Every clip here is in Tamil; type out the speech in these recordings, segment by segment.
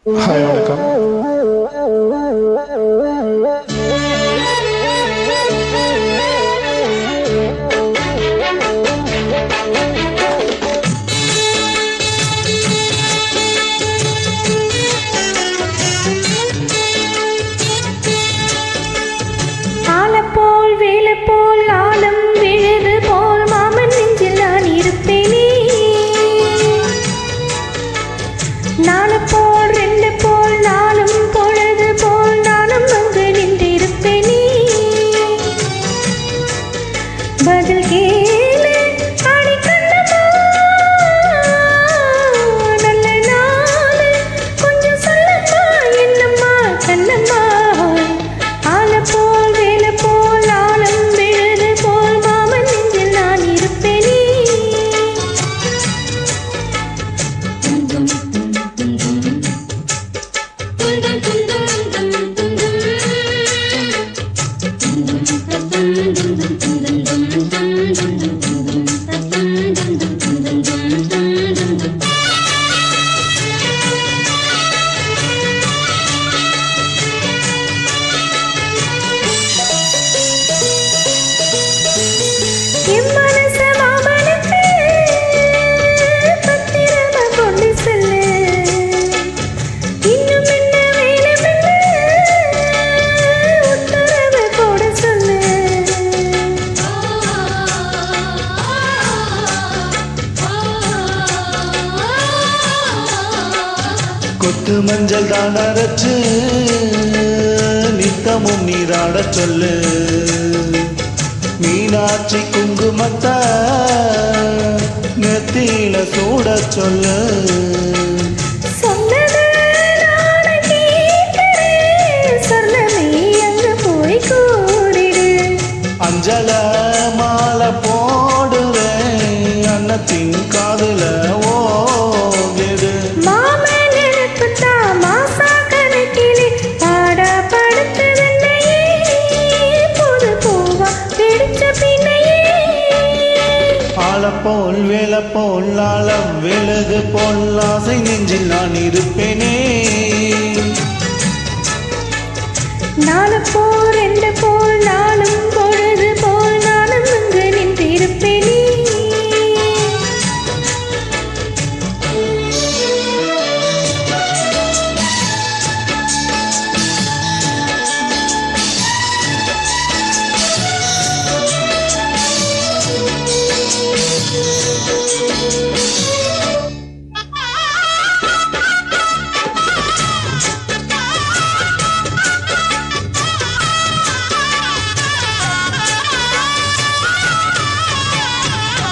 ஹாய், வணக்கம். கொத்து மஞ்சள் தான் அரைச்சு நித்தமும் நீராட சொல்லு. மீனாட்சி குங்குமத்த நெத்தியில சூட சொல்லு. அஞ்சல மாலை போடுறேன் அன்னத்தின் காதுல ஓடுது. போல் வேலை போல் ஆழம் விலகு போல் ஆசை நெஞ்சில் நான் இருப்பேனே. நாலு போல் ரெண்டு போல் நாளும் பொழுது போல் நானும் இங்கு நின்று இருப்பேனே.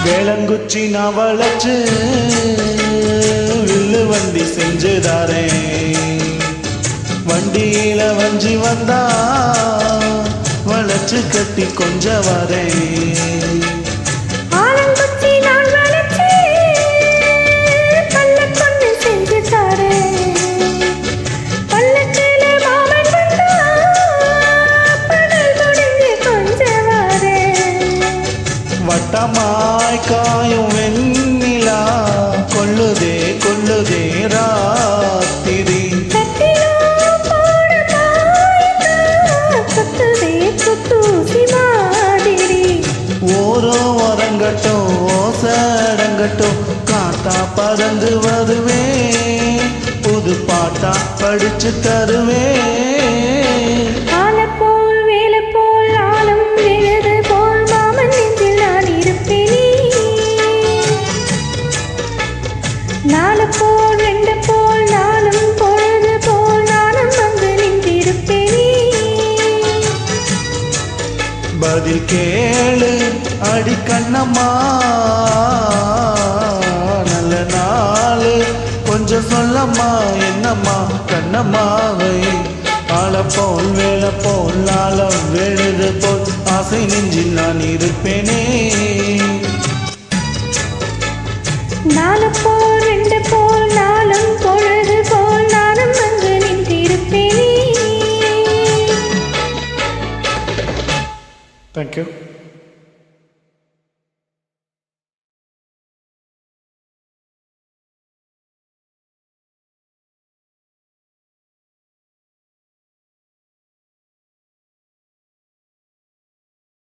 வேளங்குச்சி நான் வளைச்சு வில்லு வண்டி செஞ்சுதாரே. வண்டியில வஞ்சி வந்தா வளைச்சு கட்டி கொஞ்சம் வரேன். வட்டமாய் காயும் வெண்ணிலா கொல்லுதே கொல்லுதே ராத்திரி. ஓரோ வரங்கட்டும் ஓசடங்கட்டும் காத்தா பறந்து வருவேன். புது பாட்டா படிச்சு தருவேன். நாலு போல் ரெண்டு போல் நாளும் பொழுது போல் நானும் அங்கு நின்றிருப்பேனே. பதில் கேளு அடி கண்ணம்மா, நல்ல நாளு கொஞ்சம் சொல்லம்மா. என்னம்மா கண்ணம்மாவை ஆள போல் வேலை போல் ஆழம் வேழுது போல் ஆசை நெஞ்சில் நான் இருப்பேனே. நாலு போல் ரெண்டு போல் நாளும் பொழுது போல் நானும் அங்கு நின்றிருப்பேனே. Thank you.